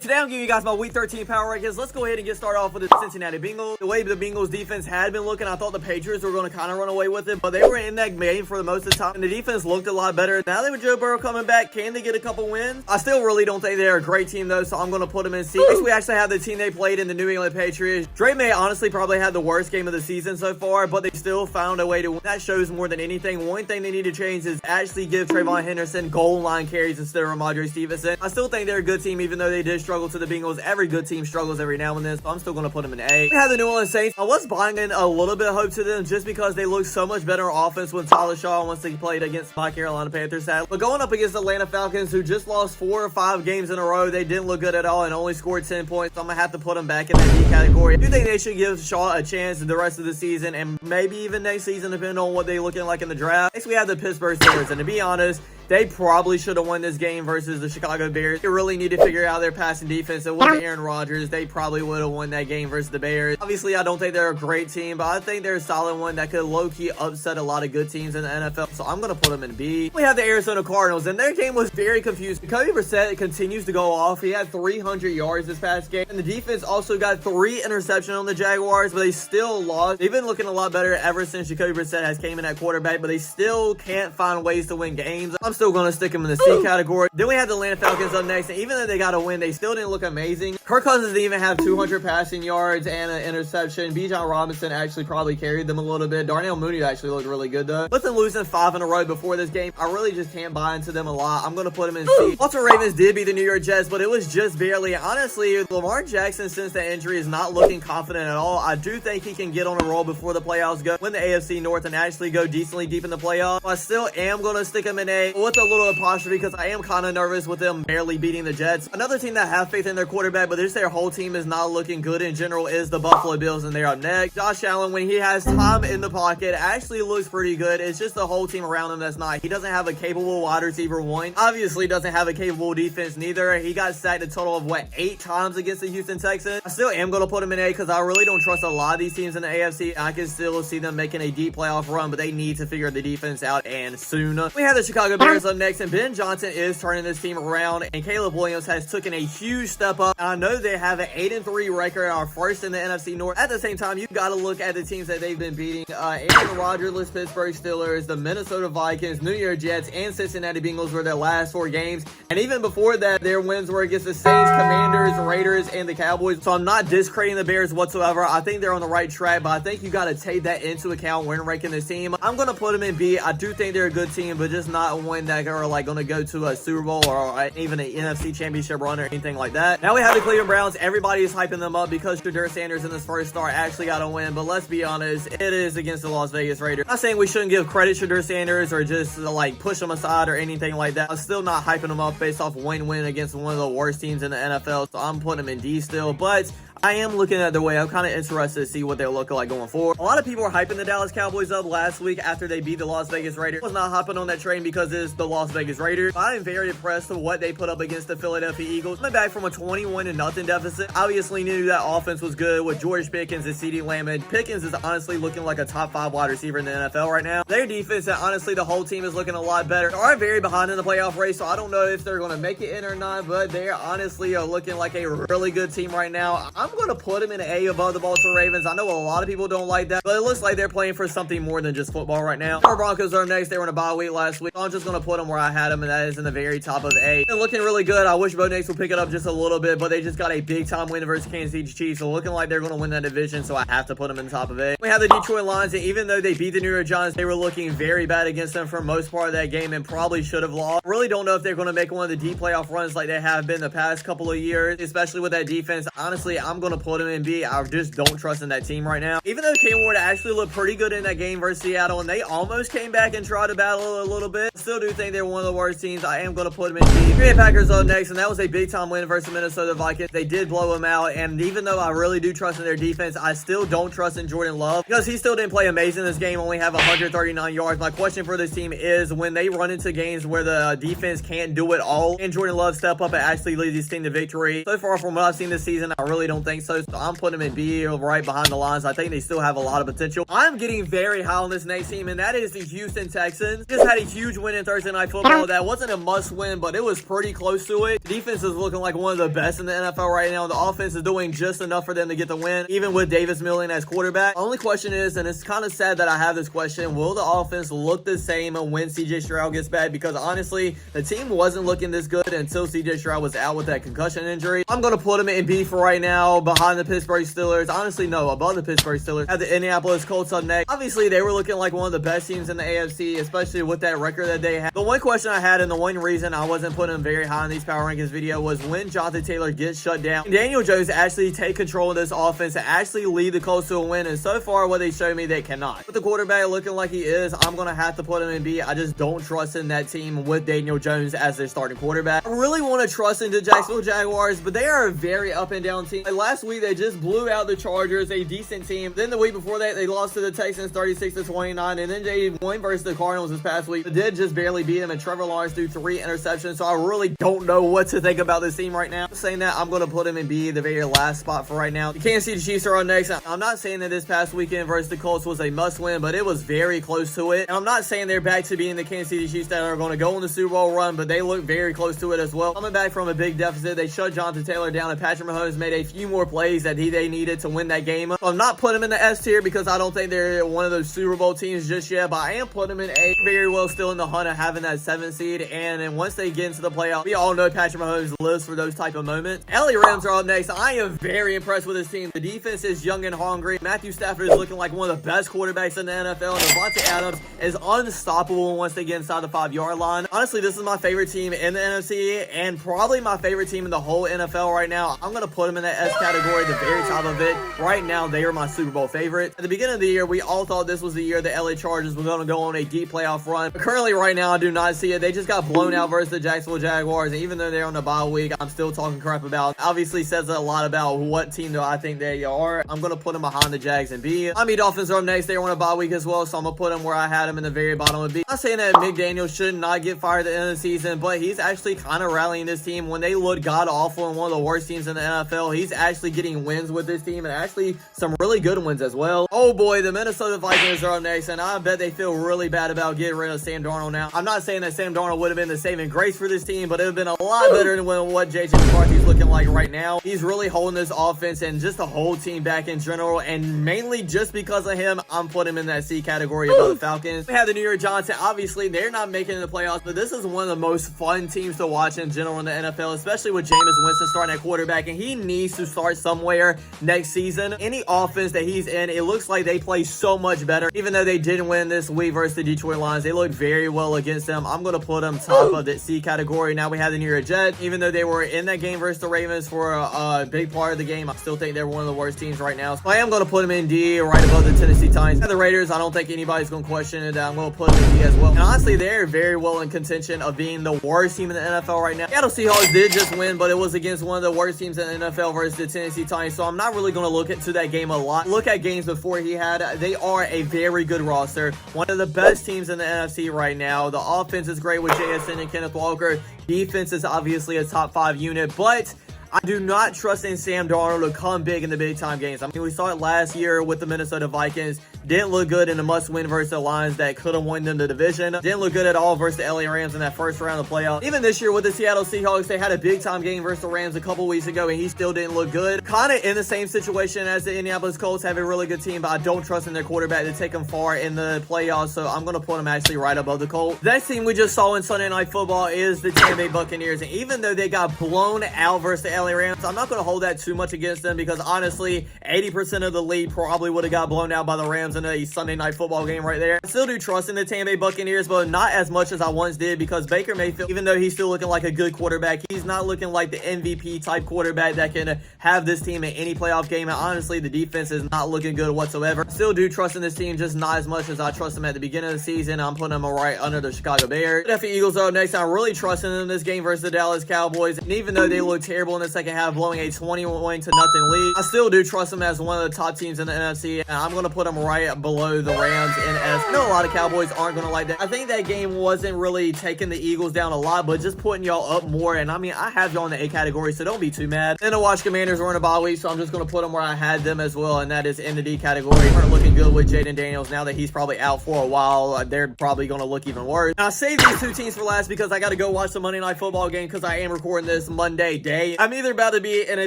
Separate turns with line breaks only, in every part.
Today I'm giving you guys my Week 13 power rankings. Let's go ahead and get started off with the Cincinnati Bengals. The way the Bengals defense had been looking, I thought the Patriots were going to kind of run away with it, but they were in that game for the most of the time, and the defense looked a lot better. Now that with Joe Burrow coming back, can they get a couple wins? I still really don't think they're a great team, though, so I'm going to put them in C. Next, we actually have the team they played in the New England Patriots. Drake May honestly probably had the worst game of the season so far, but they still found a way to win. That shows more than anything. One thing they need to change is actually give Trayvon Henderson goal line carries instead of Ramondre Stevenson. I still think they're a good team, even though they did struggle to the Bengals. Every good team struggles every now and then, so I'm still going to put them in A. We have the New Orleans Saints. I was buying in a little bit of hope to them just because they look so much better on offense when Tyler Shaw once they played against my Carolina Panthers. But going up against Atlanta Falcons, who just lost 4 or 5 games in a row, they didn't look good at all and only scored 10 points, so I'm going to have to put them back in that D category. I do think they should give Shaw a chance the rest of the season and maybe even next season, depending on what they're looking like in the draft. Next, we have the Pittsburgh Steelers, and to be honest, they probably should have won this game versus the Chicago Bears. They really need to figure out their passing defense. It wasn't Aaron Rodgers. They probably would have won that game versus the Bears. Obviously, I don't think they're a great team, but I think they're a solid one that could low-key upset a lot of good teams in the NFL, so I'm going to put them in B. We have the Arizona Cardinals, and their game was very confusing. Jacoby Brissett continues to go off. He had 300 yards this past game, and the defense also got 3 interceptions on the Jaguars, but they still lost. They've been looking a lot better ever since Jacoby Brissett has came in at quarterback, but they still can't find ways to win games. I'm still going to stick them in the C category. Then we have the Atlanta Falcons up next, and even though they got a win, they still didn't look amazing. Kirk Cousins didn't even have 200 passing yards and an interception. Bijan Robinson actually probably carried them a little bit. Darnell Mooney actually looked really good, though. With them losing 5 in a row before this game, I really just can't buy into them a lot. I'm going to put them in C. Baltimore Ravens did beat the New York Jets, but it was just barely. Honestly, Lamar Jackson, since the injury, is not looking confident at all. I do think he can get on a roll before the playoffs go, win the AFC North, and actually go decently deep in the playoffs. I still am going to stick him in A with a little apostrophe because I am kind of nervous with them barely beating the Jets. Another team that have faith in their quarterback, but just their whole team is not looking good in general, is the Buffalo Bills, and they're up next. Josh Allen, when he has time in the pocket, actually looks pretty good. It's just the whole team around him that's not. He doesn't have a capable wide receiver one. Obviously doesn't have a capable defense neither. He got sacked a total of, 8 times against the Houston Texans. I still am going to put him in A because I really don't trust a lot of these teams in the AFC. I can still see them making a deep playoff run, but they need to figure the defense out, and soon. We have the Chicago Bears up next, and Ben Johnson is turning this team around, and Caleb Williams has taken a huge step up. I know they have an 8-3 record, are first in the NFC North. At the same time, you've got to look at the teams that they've been beating. Aaron Rodgers' Pittsburgh Steelers, the Minnesota Vikings, New York Jets, and Cincinnati Bengals were their last 4 games. And even before that, their wins were against the Saints, Commanders, Raiders, and the Cowboys. So I'm not discrediting the Bears whatsoever. I think they're on the right track, but I think you got to take that into account when ranking this team. I'm going to put them in B. I do think they're a good team, but just not one that are going to go to a Super Bowl or even an NFC Championship run or anything like that. Now we have the Cleveland Browns. Everybody is hyping them up because Shedeur Sanders in this first start actually got a win, but let's be honest, it is against the Las Vegas Raiders. I'm not saying we shouldn't give credit to Shedeur Sanders or just push them aside or anything like that. I'm still not hyping them up based off one win against one of the worst teams in the NFL, so I'm putting them in D still, but I am looking at their way. I'm kind of interested to see what they'll look like going forward. A lot of people were hyping the Dallas Cowboys up last week after they beat the Las Vegas Raiders. I was not hopping on that train because it's the Las Vegas Raiders. I am very impressed with what they put up against the Philadelphia Eagles. Coming back from a 21-0 deficit, obviously knew that offense was good with George Pickens and CeeDee Lamb. And Pickens is honestly looking like a top 5 wide receiver in the NFL right now. Their defense, and honestly the whole team is looking a lot better. They are very behind in the playoff race, so I don't know if they're going to make it in or not, but they honestly are looking like a really good team right now. I'm going to put them in A above the Baltimore Ravens. I know a lot of people don't like that, but it looks like they're playing for something more than just football right now. Our Broncos are next. They were in a bye week last week. So I'm just going to put them where I had them, and that is in the very top of A. They're looking really good. I wish Bo Nix would pick it up just a little bit, but they just got a big-time win versus Kansas City Chiefs, so looking like they're going to win that division, so I have to put them in the top of A. We have the Detroit Lions, and even though they beat the New York Giants, they were looking very bad against them for most part of that game and probably should have lost. I really don't know if they're going to make one of the deep playoff runs like they have been the past couple of years, especially with that defense. Honestly, I'm going to put them in B. I just don't trust in that team right now. Even though Cam Ward actually looked pretty good in that game versus Seattle, and they almost came back and tried to battle a little bit, I still do think they're one of the worst teams. I am going to put them in D. Green Bay Packers up next, and that was a big-time win versus Minnesota Vikings. They did blow them out, and even though I really do trust in their defense, I still don't trust in Jordan Love because he still didn't play amazing this game, only have 139 yards. My question for this team is when they run into games where the defense can't do it all, and Jordan Love step up and actually lead this team to victory. So far from what I've seen this season, I really don't think think so. So I'm putting them in B right behind the Lions. I think they still have a lot of potential. I'm getting very high on this next team, and that is the Houston Texans. Just had a huge win in Thursday Night Football. That wasn't a must win, but it was pretty close to it. The defense is looking like one of the best in the NFL right now. The offense is doing just enough for them to get the win, even with Davis Milling as quarterback. The only question is, and it's kind of sad that I have this question, will the offense look the same when CJ Stroud gets back? Because honestly, the team wasn't looking this good until CJ Stroud was out with that concussion injury. I'm going to put him in B for right now, behind the Pittsburgh Steelers. Honestly, no, above the Pittsburgh Steelers. Have the Indianapolis Colts up next. Obviously, they were looking like one of the best teams in the AFC, especially with that record that they had. The one question I had, and the one reason I wasn't putting them very high in these power rankings video, was when Jonathan Taylor gets shut down, Daniel Jones actually take control of this offense and actually lead the Colts to a win. And so far, what they showed me, they cannot. With the quarterback looking like he is, I'm going to have to put him in B. I just don't trust in that team with Daniel Jones as their starting quarterback. I really want to trust in the Jacksonville Jaguars, but they are a very up and down team. Like last week, they just blew out the Chargers, a decent team. Then the week before that, they lost to the Texans 36-29, and then they won versus the Cardinals this past week. They did just barely beat them, and Trevor Lawrence threw 3 interceptions, so I really don't know what to think about this team right now. Saying that, I'm going to put him in B, the very last spot for right now. The Kansas City Chiefs are on next. I'm not saying that this past weekend versus the Colts was a must-win, but it was very close to it. And I'm not saying they're back to being the Kansas City Chiefs that are going to go on the Super Bowl run, but they look very close to it as well. Coming back from a big deficit, they shut Jonathan Taylor down, and Patrick Mahomes made a few more plays that they needed to win that game. So I'm not putting them in the S tier because I don't think they're one of those Super Bowl teams just yet, but I am putting them in A. Very well still in the hunt of having that 7th seed, and then once they get into the playoffs, we all know Patrick Mahomes lives for those type of moments. LA Rams are up next. I am very impressed with this team. The defense is young and hungry. Matthew Stafford is looking like one of the best quarterbacks in the NFL, and Devontae Adams is unstoppable once they get inside the 5-yard line. Honestly, this is my favorite team in the NFC, and probably my favorite team in the whole NFL right now. I'm going to put them in that S category, the very top of it. Right now, they are my Super Bowl favorite. At the beginning of the year, we all thought this was the year the LA Chargers were going to go on a deep playoff run. But currently, right now, I do not see it. They just got blown out versus the Jacksonville Jaguars, and even though they're on the bye week, I'm still talking crap about. Obviously, says a lot about what team do I think they are. I'm going to put them behind the Jags and B. Miami Dolphins are up next. They're on a bye week as well, so I'm going to put them where I had them in the very bottom of B. I'm not saying that McDaniel should not get fired at the end of the season, but he's actually kind of rallying this team. When they look god-awful and one of the worst teams in the NFL, he's actually getting wins with this team, and actually some really good ones as well. Oh boy, the Minnesota Vikings are up next, and I bet they feel really bad about getting rid of Sam Darnold now. I'm not saying that Sam Darnold would have been the saving grace for this team, but it would have been a lot better than what J.J. McCarthy's looking like right now. He's really holding this offense and just the whole team back in general, and mainly just because of him, I'm putting him in that C category above the Falcons. We have the New York Giants. Obviously, they're not making the playoffs, but this is one of the most fun teams to watch in general in the NFL, especially with Jameis Winston starting at quarterback, and he needs to start somewhere next season. Any offense that he's in, it looks like they play so much better. Even though they didn't win this week versus the Detroit Lions, they look very well against them. I'm going to put them top of the C category. Now we have the New York Jets. Even though they were in that game versus the Ravens for a big part of the game, I still think they're one of the worst teams right now. So I am going to put them in D, right above the Tennessee Titans. The Raiders, I don't think anybody's going to question it. I'm going to put them in D as well. And honestly, they're very well in contention of being the worst team in the NFL right now. Seattle Seahawks did just win, but it was against one of the worst teams in the NFL versus the Tennessee Titans. So I'm not really going to look into that game a lot. Look at games before he had. They are a very good roster. One of the best teams in the NFC right now. The offense is great with JSN and Kenneth Walker. Defense is obviously a top 5 unit, but I do not trust in Sam Darnold to come big in the big time games. I mean, we saw it last year with the Minnesota Vikings. Didn't look good in the must-win versus the Lions that could have won them the division. Didn't look good at all versus the LA Rams in that first round of the playoffs. Even this year with the Seattle Seahawks, they had a big-time game versus the Rams a couple weeks ago, and he still didn't look good. Kind of in the same situation as the Indianapolis Colts, have a really good team, but I don't trust in their quarterback to take them far in the playoffs, so I'm going to put them actually right above the Colts. The next team we just saw in Sunday Night Football is the Tampa Bay Buccaneers, and even though they got blown out versus the LA Rams, I'm not going to hold that too much against them because honestly, 80% of the league probably would have got blown out by the Rams in a Sunday Night Football game right there. I still do trust in the Tampa Bay Buccaneers, but not as much as I once did because Baker Mayfield, even though he's still looking like a good quarterback, he's not looking like the MVP type quarterback that can have this team in any playoff game. And honestly, the defense is not looking good whatsoever. I still do trust in this team, just not as much as I trust them at the beginning of the season. I'm putting them right under the Chicago Bears. The Eagles are up next. I'm really trusting them in this game versus the Dallas Cowboys. And even though they look terrible in the second half, blowing a 21 to nothing lead. I still do trust them as one of the top teams in the NFC, and I'm going to put them right below the Rams in S. I know a lot of Cowboys aren't going to like that. I think that game wasn't really taking the Eagles down a lot, but just putting y'all up more. And I mean, I have y'all in the A category, so don't be too mad. Then the Watch Commanders were in a bye week, so I'm just going to put them where I had them as well, and that is in the D category. Aren't looking good with Jaden Daniels. Now that he's probably out for a while, they're probably going to look even worse. And I saved these two teams for last because I got to go watch the Monday Night Football game because I am recording this Monday day. I'm either about to be in a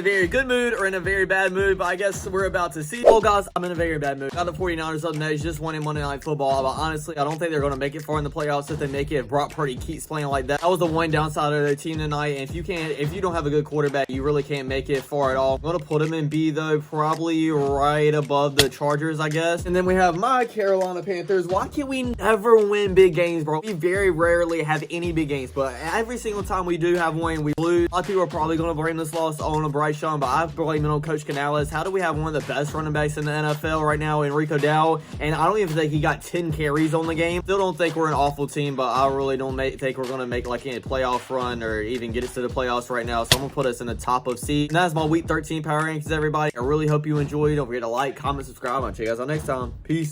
very good mood or in a very bad mood, but I guess we're about to see. Oh, guys, I'm in a very bad mood. Got the 49ers up next, just winning Monday Night Football, but honestly, I don't think they're going to make it far in the playoffs if they make it. If Brock Purdy keeps playing like that. That was the one downside of their team tonight, and if you don't have a good quarterback, you really can't make it far at all. I'm going to put them in B, though, probably right above the Chargers, I guess. And then we have my Carolina Panthers. Why can't we never win big games, bro? We very rarely have any big games, but every single time we do have one, we lose. A lot of people are probably going to blame this loss on Bryce Young, but I blame it on Coach Canales. How do we have one of the best running backs in the NFL right now, Enrico Dow? And I don't even think he got 10 carries on the game. Still don't think we're an awful team, but I really don't think we're going to make like a playoff run or even get us to the playoffs right now. So I'm going to put us in the top of C. And that's my week 13 power rankings, everybody. I really hope you enjoyed. Don't forget to like, comment, subscribe. I'll check you guys out next time. Peace.